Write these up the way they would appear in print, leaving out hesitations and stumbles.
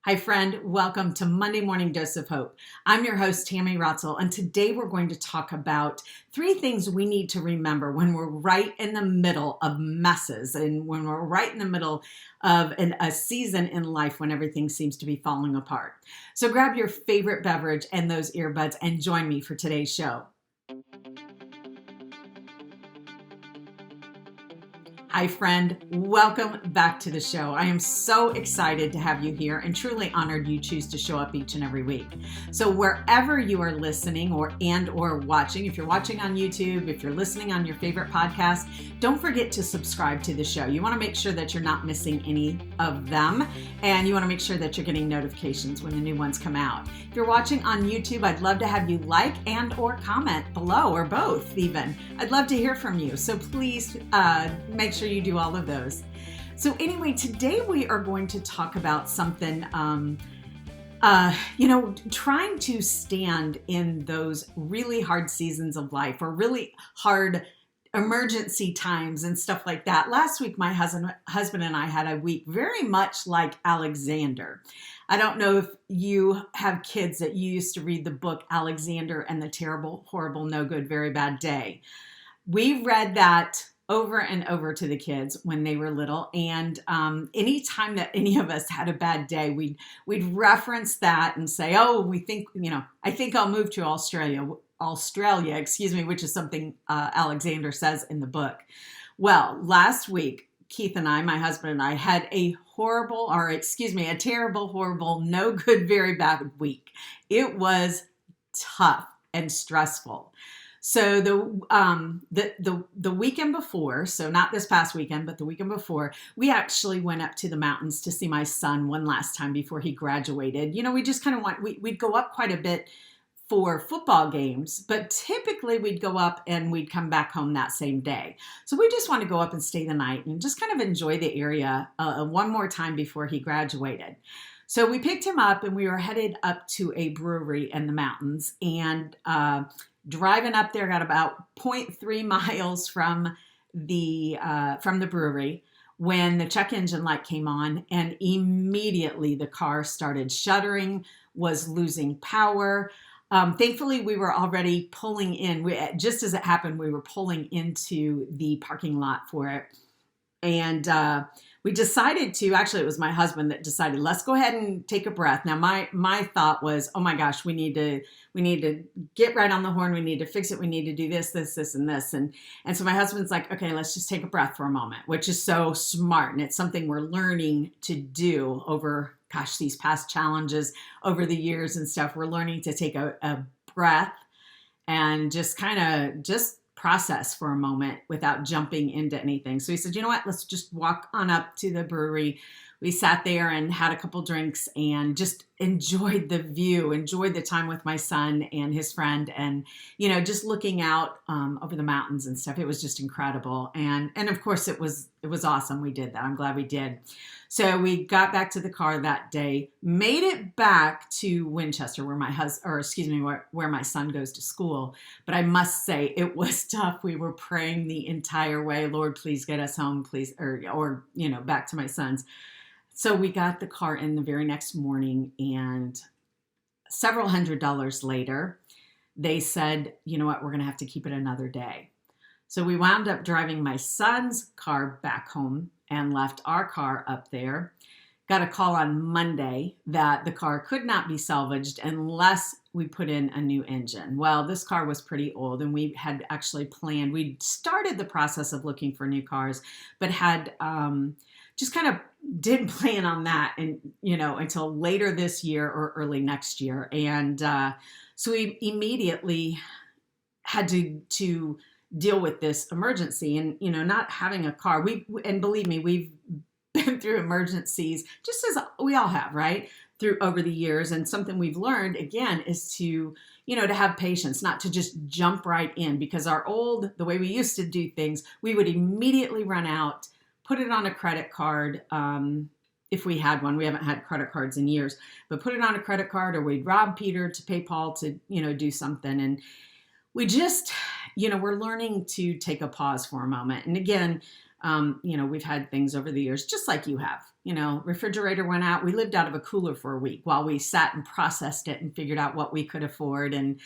Hi, friend. Welcome to Monday Morning Dose of Hope. I'm your host, Tammy, and today we're going to talk about 3 things we need to remember when we're right in the middle of messes and when we're right in the middle of a season in life when everything seems to be falling apart. So grab your favorite beverage and those earbuds and join me for today's show. Hi, friend. Welcome back to the show. I am so excited to have you here and truly honored you choose to show up each and every week. So wherever you are listening or watching, if you're watching on YouTube, if you're listening on your favorite podcast, don't forget to subscribe to the show. You want to make sure that you're not missing any of them, and you want to make sure that you're getting notifications when the new ones come out. If you're watching on YouTube, I'd love to have you like and or comment below, or both even. I'd love to hear from you. So please make sure you do all of those. So anyway, today we are going to talk about something, trying to stand in those really hard seasons of life or really hard emergency times and stuff like that. Last week, my husband and I had a week very much like Alexander. I don't know if you have kids that you used to read the book Alexander and the Terrible, Horrible, No Good, Very Bad Day. We read that over and over to the kids when they were little, and anytime that any of us had a bad day, we'd reference that and say, "Oh, I think I'll move to Australia, which is something Alexander says in the book." Well, last week, Keith and I, my husband and I, had a terrible, horrible, no good, very bad week. It was tough and stressful. So the weekend before, so not this past weekend, but the weekend before, we actually went up to the mountains to see my son one last time before he graduated. You know, we just kind of we'd go up quite a bit for football games, but typically we'd go up and we'd come back home that same day. So we just want to go up and stay the night and just kind of enjoy the area one more time before he graduated. So we picked him up and we were headed up to a brewery in the mountains, and driving up there, got about 0.3 miles from the brewery when the check engine light came on, and immediately the car started shuddering, was losing power. Thankfully, we were already pulling in. Just as it happened, we were pulling into the parking lot for it. And we decided to, actually, it was my husband that decided, let's go ahead and take a breath. Now, my thought was, oh my gosh, we need to get right on the horn. We need to fix it. We need to do this, and this. And so my husband's like, okay, let's just take a breath for a moment, which is so smart. And it's something we're learning to do over, these past challenges over the years and stuff. We're learning to take a breath and just process for a moment without jumping into anything. So he said, you know what, let's just walk on up to the brewery. We sat there and had a couple drinks and just enjoyed the view, enjoyed the time with my son and his friend, and, just looking out over the mountains and stuff. It was just incredible. And of course it was awesome. We did that. I'm glad we did. So we got back to the car that day, made it back to Winchester where where my son goes to school. But I must say it was tough. We were praying the entire way, Lord, please get us home, please, or back to my son's. So we got the car in the very next morning, and several $100s later, they said, you know what, we're going to have to keep it another day. So we wound up driving my son's car back home and left our car up there. Got a call on Monday that the car could not be salvaged unless we put in a new engine. Well, this car was pretty old, and we had actually planned, we started the process of looking for new cars, but had just kind of didn't plan on that until later this year or early next year. And so we immediately had to deal with this emergency, and not having a car. And believe me, we've been through emergencies just as we all have, right, through over the years. And something we've learned again is to have patience, not to just jump right in, because the way we used to do things, we would immediately run out, put it on a credit card. If we had one, we haven't had credit cards in years, but put it on a credit card, or we'd rob Peter to pay Paul to, do something. And we just, we're learning to take a pause for a moment. And again, we've had things over the years, just like you have, refrigerator went out. We lived out of a cooler for a week while we sat and processed it and figured out what we could afford. And,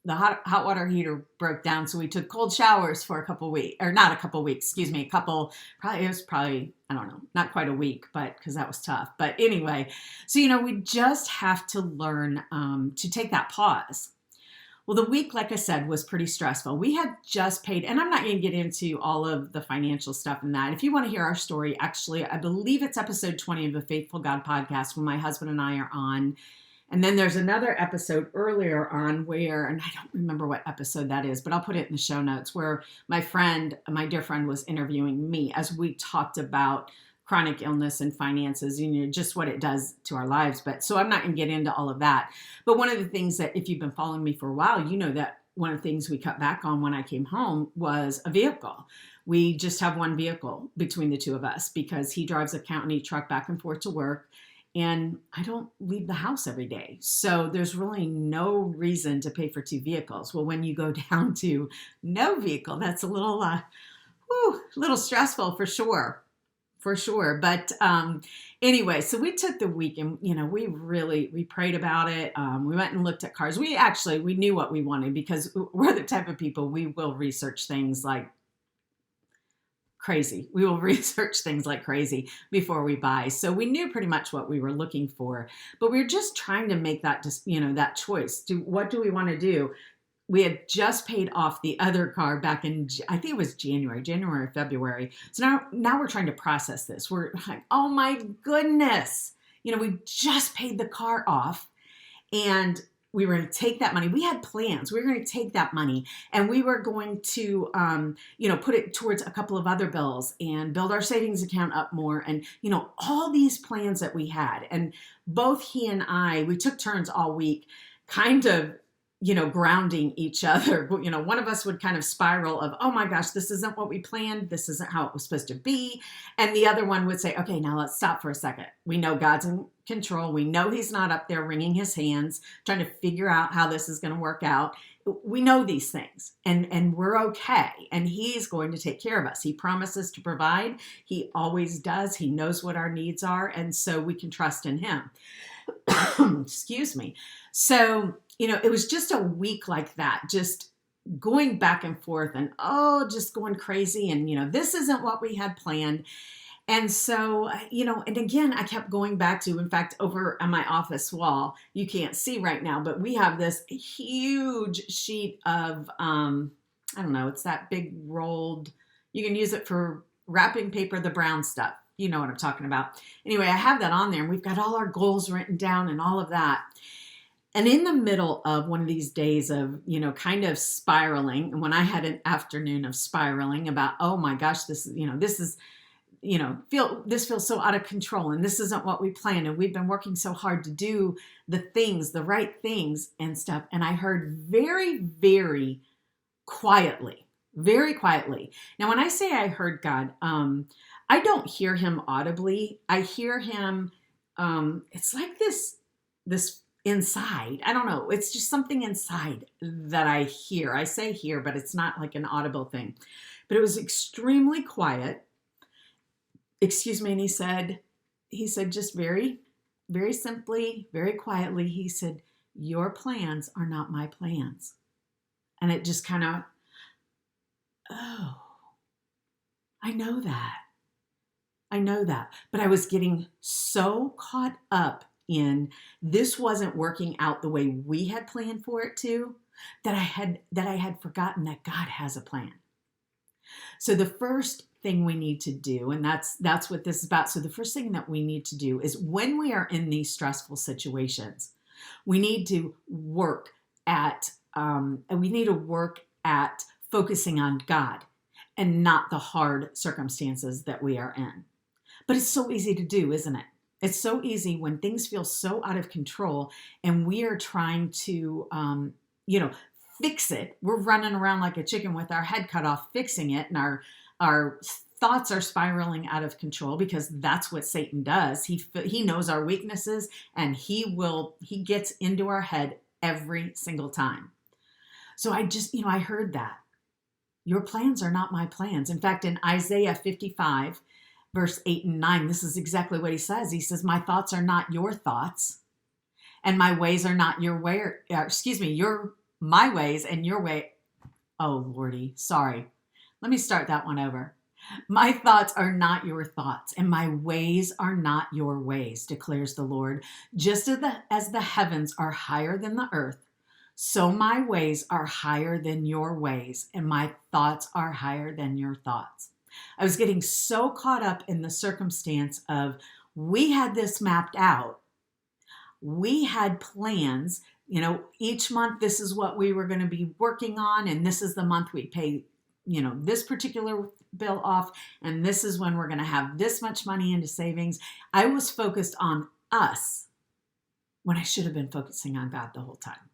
hot water heater broke down. So we took cold showers for a couple weeks, or not a couple weeks, excuse me, it was probably, I don't know, not quite a week, but because that was tough. But anyway, so, we just have to learn to take that pause. Well, the week, like I said, was pretty stressful. We had just paid, and I'm not going to get into all of the financial stuff and that. If you want to hear our story, actually, I believe it's episode 20 of the Faithful God podcast when my husband and I are on. And then there's another episode earlier on where, and I don't remember what episode that is, but I'll put it in the show notes, where my dear friend was interviewing me as we talked about chronic illness and finances, just what it does to our lives. But so I'm not going to get into all of that. But one of the things that, if you've been following me for a while, you know that one of the things we cut back on when I came home was a vehicle. We just have one vehicle between the two of us because he drives a county truck back and forth to work. And I don't leave the house every day. So there's really no reason to pay for two vehicles. Well, when you go down to no vehicle, that's a little stressful for sure. But anyway, so we took the week and, we prayed about it. We went and looked at cars. We knew what we wanted because we're the type of people, we will research things like crazy. We will research things like crazy before we buy. So we knew pretty much what we were looking for, but we were just trying to make that that choice. What do we want to do? We had just paid off the other car back in, I think it was January, February. So now we're trying to process this. We're like, oh my goodness. We just paid the car off and we were going to take that money. We had plans. We were going to take that money and we were going to, put it towards a couple of other bills and build our savings account up more. And, all these plans that we had. And both he and I, we took turns all week kind of, grounding each other. One of us would kind of spiral of, oh my gosh, this isn't what we planned. This isn't how it was supposed to be. And the other one would say, okay, now let's stop for a second. We know God's in control. We know he's not up there wringing his hands, trying to figure out how this is going to work out. We know these things and we're okay. And he's going to take care of us. He promises to provide. He always does. He knows what our needs are. And so we can trust in him. Excuse me. So, it was just a week like that, just going back and forth and, just going crazy. And, this isn't what we had planned. And so, and again, I kept going back to, in fact, over on my office wall, you can't see right now, but we have this huge sheet of, I don't know, it's that big rolled, you can use it for wrapping paper, the brown stuff. You know what I'm talking about. Anyway, I have that on there and we've got all our goals written down and all of that. And in the middle of one of these days of, kind of spiraling, and when I had an afternoon of spiraling about, oh my gosh, this feels so out of control and this isn't what we planned. And we've been working so hard to do the right things and stuff. And I heard very, very quietly. Now, when I say I heard God, I don't hear him audibly. I hear him, it's like this inside. I don't know. It's just something inside that I hear. I say hear, but it's not like an audible thing. But it was extremely quiet. Excuse me. And he said just very, very simply, very quietly, he said, your plans are not my plans. And it just kind of, oh, I know that. But I was getting so caught up in this wasn't working out the way we had planned for it to, that I had forgotten that God has a plan. So the first thing we need to do, and that's what this is about. So the first thing that we need to do is when we are in these stressful situations, we need to work at focusing on God and not the hard circumstances that we are in. But it's so easy to do, isn't it? It's so easy when things feel so out of control and we are trying to, fix it. We're running around like a chicken with our head cut off, fixing it. And our thoughts are spiraling out of control because that's what Satan does. He knows our weaknesses and he gets into our head every single time. So I heard that. Your plans are not my plans. In fact, in Isaiah 55, verse 8 and 9, this is exactly what he says. He says, my thoughts are not your thoughts, and my ways are not your way. My ways and your way. Oh, Lordy, sorry. Let me start that one over. My thoughts are not your thoughts, and my ways are not your ways, declares the Lord. Just as the heavens are higher than the earth, so my ways are higher than your ways, and my thoughts are higher than your thoughts. I was getting so caught up in the circumstance of we had this mapped out. We had plans. Each month, this is what we were going to be working on, and this is the month we pay, this particular bill off, and this is when we're going to have this much money into savings. I was focused on us when I should have been focusing on God the whole time.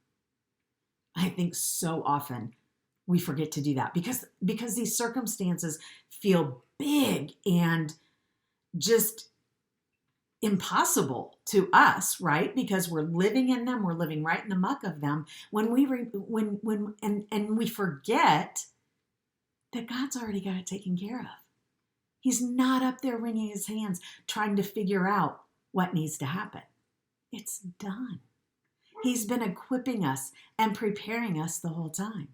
I think so often we forget to do that because these circumstances feel big and just impossible to us, right? Because we're living in them, we're living right in the muck of them. When we forget that God's already got it taken care of. He's not up there wringing his hands trying to figure out what needs to happen. It's done. He's been equipping us and preparing us the whole time.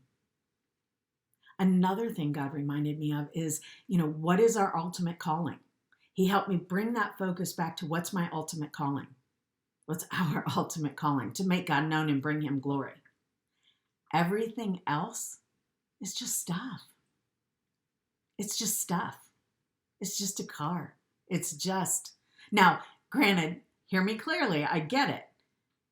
Another thing God reminded me of is, what is our ultimate calling? He helped me bring that focus back to what's my ultimate calling? What's our ultimate calling? To make God known and bring him glory. Everything else is just stuff. It's just stuff. It's just a car. Now, granted, hear me clearly, I get it.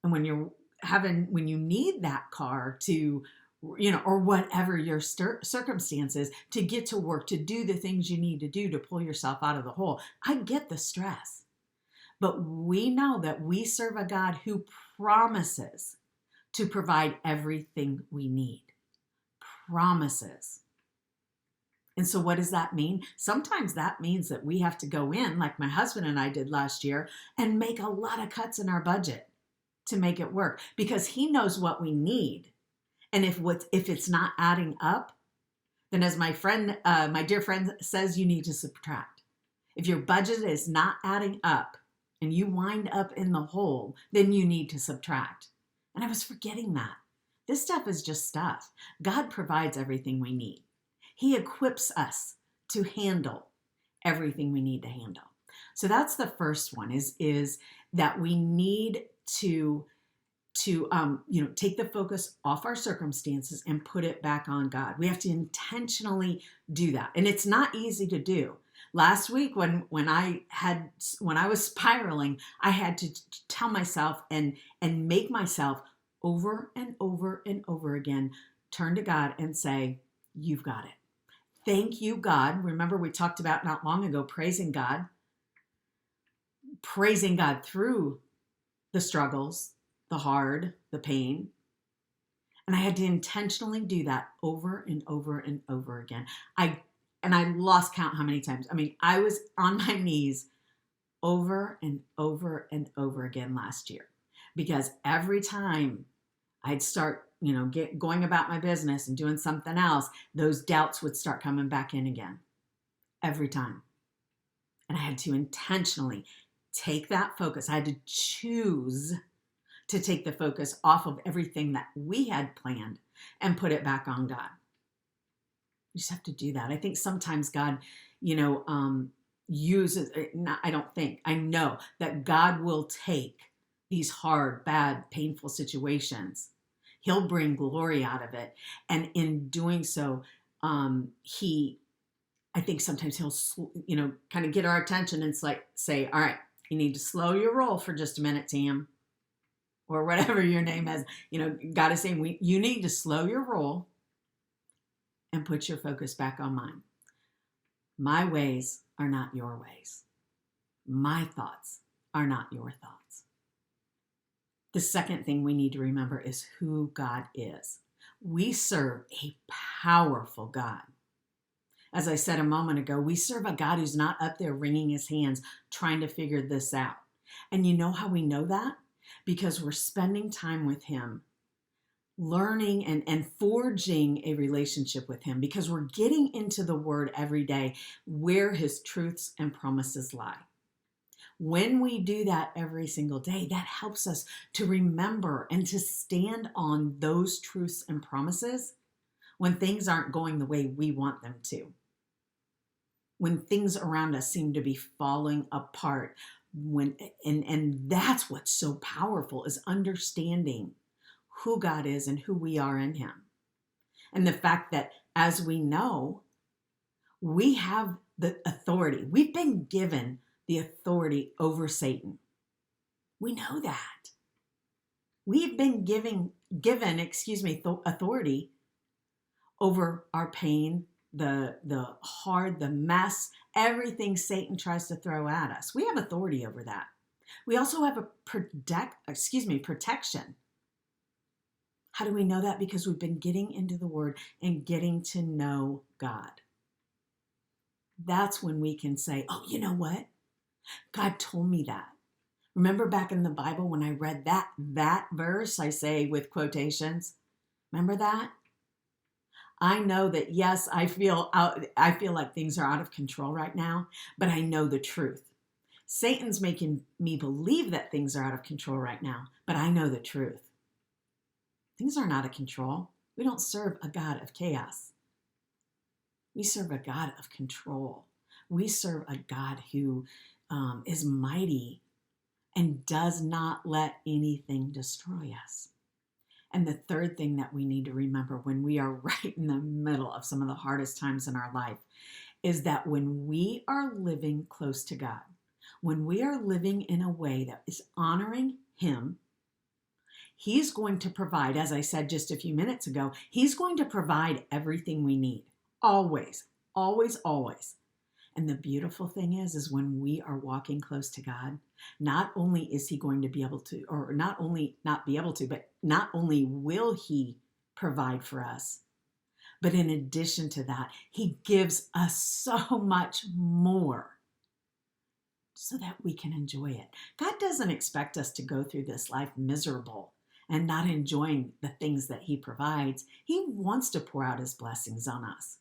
And when you need that car to, or whatever your circumstances, to get to work, to do the things you need to do to pull yourself out of the hole, I get the stress. But we know that we serve a God who promises to provide everything we need. Promises. And so what does that mean? Sometimes that means that we have to go in, like my husband and I did last year, and make a lot of cuts in our budget to make it work because he knows what we need. And if it's not adding up, then as my dear friend says, you need to subtract. If your budget is not adding up and you wind up in the hole, then you need to subtract. And I was forgetting that. This stuff is just stuff. God provides everything we need. He equips us to handle everything we need to handle. So that's the first one is that we need to take the focus off our circumstances and put it back on God. We have to intentionally do that. And it's not easy to do. Last week when I was spiraling, I had to tell myself and make myself over and over and over again turn to God and say, you've got it. Thank you, God. Remember, we talked about not long ago, praising God through the struggles, the hard, the pain. And I had to intentionally do that over and over and over again. I lost count how many times. I was on my knees over and over and over again last year because every time I'd start going about my business and doing something else, those doubts would start coming back in again every time. And I had to intentionally take that focus. I had to choose to take the focus off of everything that we had planned and put it back on God. You just have to do that. I think sometimes God, uses, I know that God will take these hard, bad, painful situations. He'll bring glory out of it. And in doing so, I think sometimes he'll, kind of get our attention and say, all right, you need to slow your roll for just a minute, Tam, or whatever your name is. God is saying, you need to slow your roll and put your focus back on mine. My ways are not your ways. My thoughts are not your thoughts. The second thing we need to remember is who God is. We serve a powerful God. As I said a moment ago, we serve a God who's not up there wringing his hands trying to figure this out. And you know how we know that? Because we're spending time with him learning and forging a relationship with him, because we're getting into the word every day where his truths and promises lie. When we do that every single day, that helps us to remember and to stand on those truths and promises when things aren't going the way we want them to. When things around us seem to be falling apart, and that's what's so powerful, is understanding who God is and who we are in him. And the fact that, as we know, we have the authority. We've been given the authority over Satan. We know that. We've been given authority over our pain, the mess, everything Satan tries to throw at us. We have authority over that. We also have a protection. How do we know that? Because we've been getting into the Word and getting to know God. That's when we can say, oh, you know what? God told me that. Remember back in the Bible when I read that verse, I say with quotations, remember that? I know that, yes, I feel like things are out of control right now, but I know the truth. Satan's making me believe that things are out of control right now, but I know the truth. Things aren't out of control. We don't serve a God of chaos. We serve a God of control. We serve a God who is mighty and does not let anything destroy us. And the third thing that we need to remember when we are right in the middle of some of the hardest times in our life is that when we are living close to God, when we are living in a way that is honoring him, he's going to provide, as I said just a few minutes ago, he's going to provide everything we need. Always, always, always. And the beautiful thing is when we are walking close to God, not only is he going to be able to, or not only not be able to, but not only will he provide for us, but in addition to that, he gives us so much more so that we can enjoy it. God doesn't expect us to go through this life miserable and not enjoying the things that he provides. He wants to pour out his blessings on us.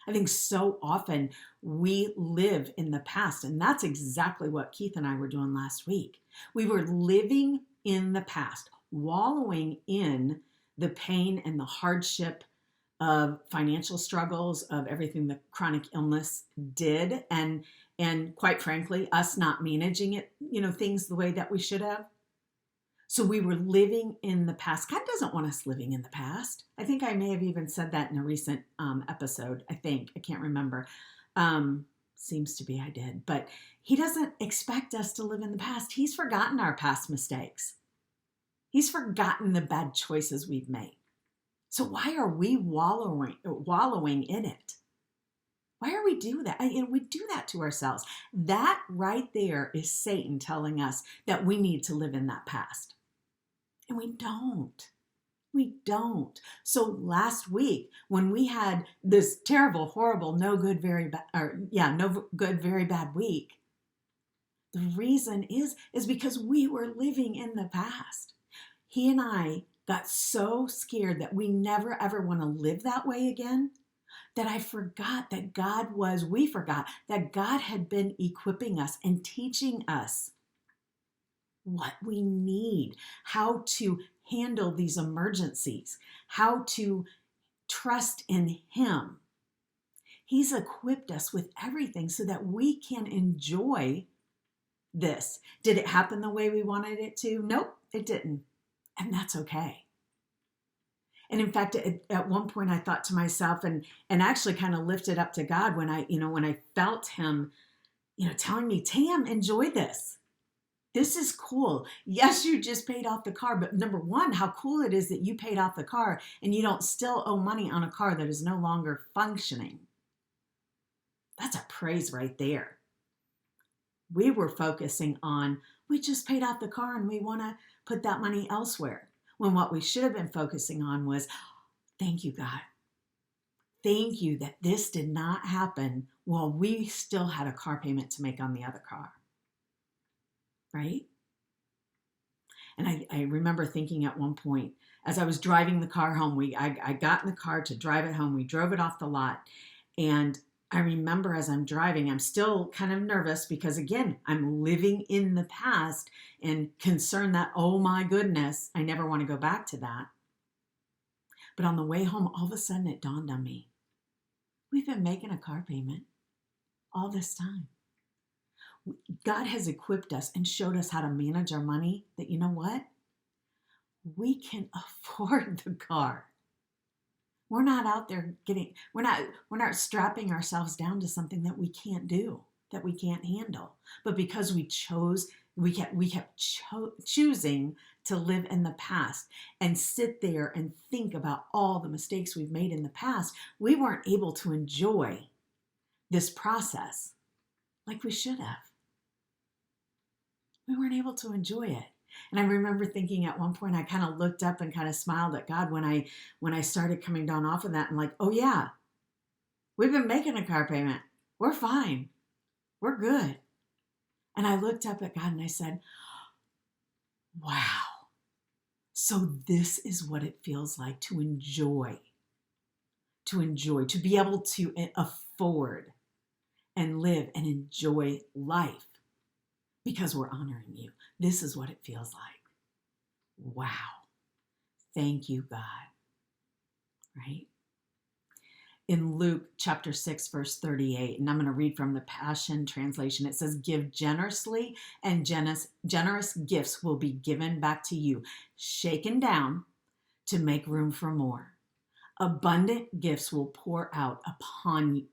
I think so often we live in the past, and that's exactly what Keith and I were doing last week. We were living in the past, wallowing in the pain and the hardship of financial struggles, of everything that chronic illness did, and quite frankly, us not managing it, things the way that we should have. So we were living in the past. God doesn't want us living in the past. I think I may have even said that in a recent episode. I can't remember. Seems to be I did. But he doesn't expect us to live in the past. He's forgotten our past mistakes. He's forgotten the bad choices we've made. So why are we wallowing in it? Why are we do that? We do that to ourselves. That right there is Satan telling us that we need to live in that past. And we don't. We don't. So last week, when we had this terrible, horrible, no good, very bad week, the reason is because we were living in the past. He and I got so scared that we never ever want to live that way again, that we forgot that God had been equipping us and teaching us what we need, how to handle these emergencies, how to trust in him. He's equipped us with everything so that we can enjoy this. Did it happen the way we wanted it to? Nope, it didn't. And that's okay. And in fact, at one point I thought to myself and actually kind of lifted up to God when I felt him, telling me, Tam, enjoy this. This is cool. Yes, you just paid off the car, but number one, how cool it is that you paid off the car and you don't still owe money on a car that is no longer functioning. That's a praise right there. We were focusing on, we just paid off the car and we want to put that money elsewhere. When what we should have been focusing on was, thank you, God. Thank you that this did not happen while we still had a car payment to make on the other car. Right? And I remember thinking at one point, as I was driving the car home, I got in the car to drive it home. We drove it off the lot. And I remember as I'm driving, I'm still kind of nervous because, again, I'm living in the past and concerned that, oh my goodness, I never want to go back to that. But on the way home, all of a sudden it dawned on me, we've been making a car payment all this time. God has equipped us and showed us how to manage our money that, you know what? We can afford the car. We're not out there we're not strapping ourselves down to something that we can't do, that we can't handle. But because we kept choosing to live in the past and sit there and think about all the mistakes we've made in the past, we weren't able to enjoy this process like we should have. We weren't able to enjoy it. And I remember thinking at one point, I kind of looked up and kind of smiled at God when I started coming down off of that and like, oh yeah, we've been making a car payment. We're fine. We're good. And I looked up at God and I said, wow. So this is what it feels like to enjoy, to be able to afford and live and enjoy life because we're honoring you. This is what it feels like. Wow. Thank you, God. Right? In Luke chapter 6, verse 38, and I'm going to read from the Passion Translation, it says, give generously and generous gifts will be given back to you, shaken down to make room for more. Abundant gifts will pour out upon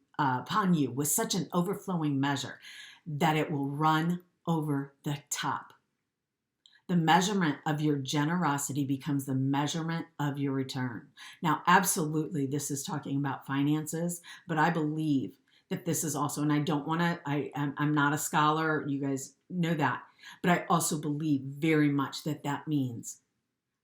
you with such an overflowing measure that it will run over the top. The measurement of your generosity becomes the measurement of your return. Now, absolutely, this is talking about finances, but I believe that this is also, and I don't want to, I'm not a scholar, you guys know that, but I also believe very much that that means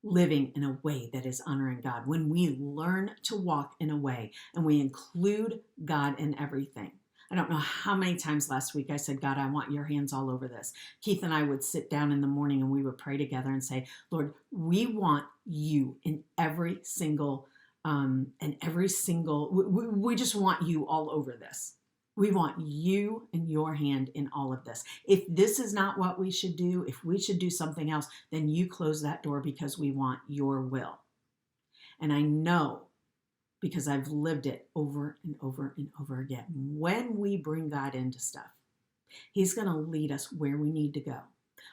living in a way that is honoring God. When we learn to walk in a way and we include God in everything. I don't know how many times last week I said, God, I want your hands all over this. Keith and I would sit down in the morning and we would pray together and say, Lord, we want you in every single, we just want you all over this. We want you and your hand in all of this. If this is not what we should do, if we should do something else, then you close that door because we want your will. And I know, because I've lived it over and over and over again. When we bring God into stuff, he's going to lead us where we need to go.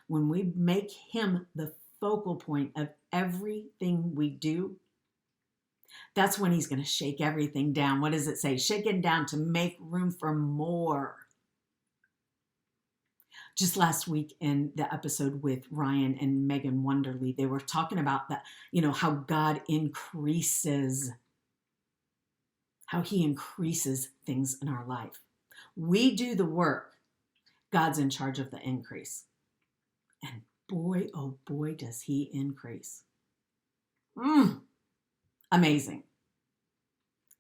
When we make him the focal point of everything we do, that's when he's going to shake everything down. What does it say? Shake it down to make room for more. Just last week in the episode with Ryan and Megan Wonderly, they were talking about that, how God increases, how he increases things in our life. We do the work. God's in charge of the increase. And boy, oh boy, does he increase. Amazing.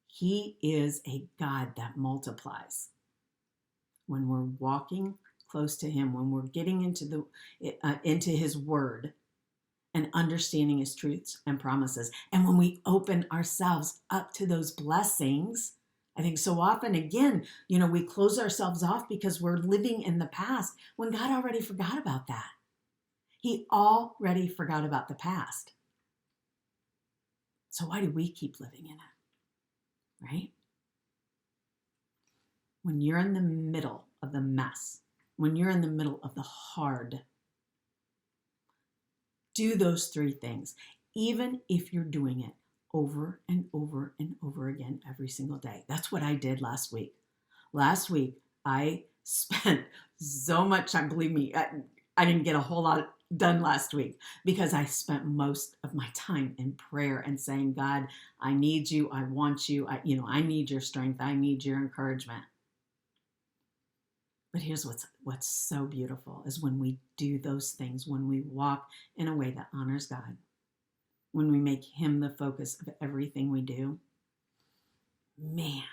He is a God that multiplies. When we're walking close to him, when we're getting into his word, and understanding his truths and promises. And when we open ourselves up to those blessings, I think so often, again, we close ourselves off because we're living in the past when God already forgot about that. He already forgot about the past. So why do we keep living in it? Right? When you're in the middle of the mess, when you're in the middle of the hard, do those three things, even if you're doing it over and over and over again every single day. That's what I did last week. Last week, I spent so much time, believe me, I didn't get a whole lot done last week because I spent most of my time in prayer and saying, God, I need you. I want you. I need your strength. I need your encouragement. But here's what's so beautiful is when we do those things, when we walk in a way that honors God, when we make him the focus of everything we do, man.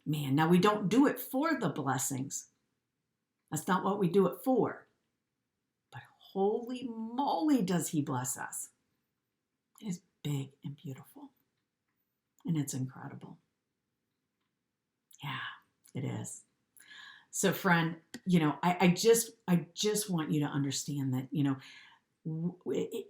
Now we don't do it for the blessings. That's not what we do it for. But holy moly, does he bless us. It is big and beautiful. And it's incredible. Yeah, it is. So friend, I just want you to understand that,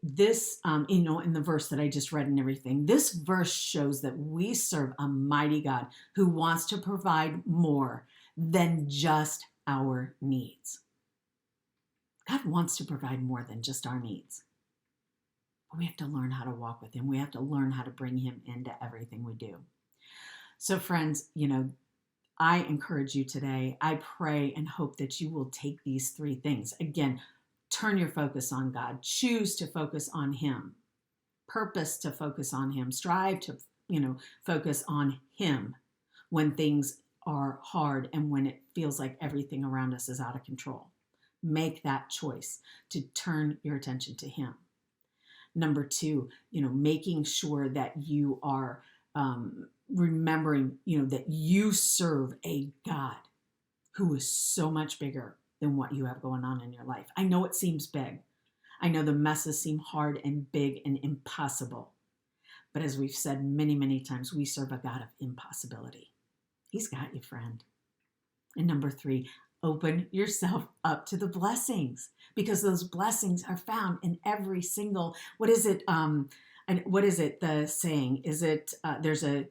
this, in the verse that I just read and everything, this verse shows that we serve a mighty God who wants to provide more than just our needs. God wants to provide more than just our needs. But we have to learn how to walk with him. We have to learn how to bring him into everything we do. So friends, I encourage you today. I pray and hope that you will take these 3 things. Again, turn your focus on God. Choose to focus on him. Purpose to focus on him. Strive to, focus on him when things are hard and when it feels like everything around us is out of control. Make that choice to turn your attention to him. Number 2, making sure that you are remembering, that you serve a God who is so much bigger than what you have going on in your life. I know it seems big. I know the messes seem hard and big and impossible. But as we've said many, many times, we serve a God of impossibility. He's got you, friend. And number 3, open yourself up to the blessings, because those blessings are found in every single, the saying? Is it, there's a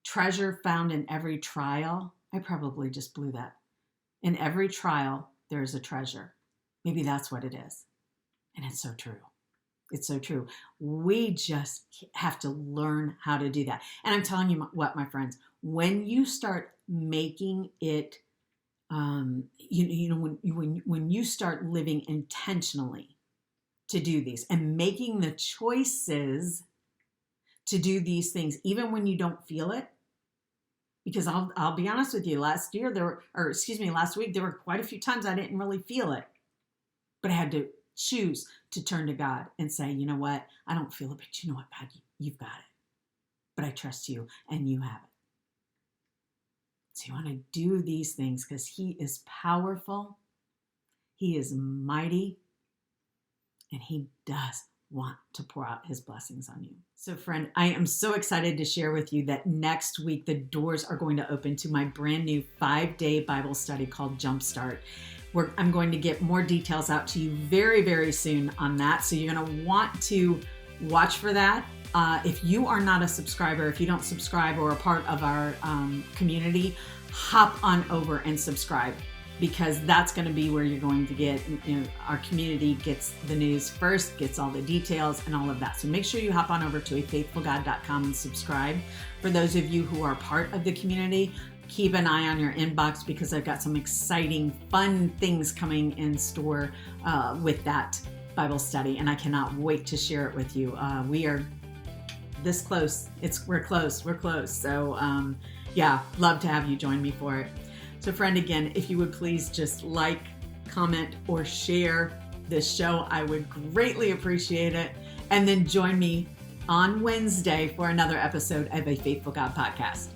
treasure found in every trial? I probably just blew that. In every trial, there is a treasure. Maybe that's what it is. And it's so true. It's so true. We just have to learn how to do that. And I'm telling you what, my friends, when you start making it, when you start living intentionally to do these and making the choices to do these things, even when you don't feel it, because I'll be honest with you, last week, there were quite a few times I didn't really feel it, but I had to choose to turn to God and say, you know what? I don't feel it, but you know what, God, you've got it. But I trust you and you have it. So you want to do these things because he is powerful. He is mighty. And he does want to pour out his blessings on you. So friend, I am so excited to share with you that next week, the doors are going to open to my brand new 5-day Bible study called Jumpstart. I'm going to get more details out to you very, very soon on that. So you're going to want to watch for that. If you are not a subscriber, if you don't subscribe or a part of our community, hop on over and subscribe, because that's going to be where you're going to get, our community gets the news first, gets all the details and all of that. So make sure you hop on over to afaithfulgod.com and subscribe. For those of you who are part of the community, keep an eye on your inbox, because I've got some exciting, fun things coming in store with that Bible study, and I cannot wait to share it with you. We are this close. We're close. So love to have you join me for it. So friend, again, if you would please just like, comment, or share this show, I would greatly appreciate it. And then join me on Wednesday for another episode of A Faithful God Podcast.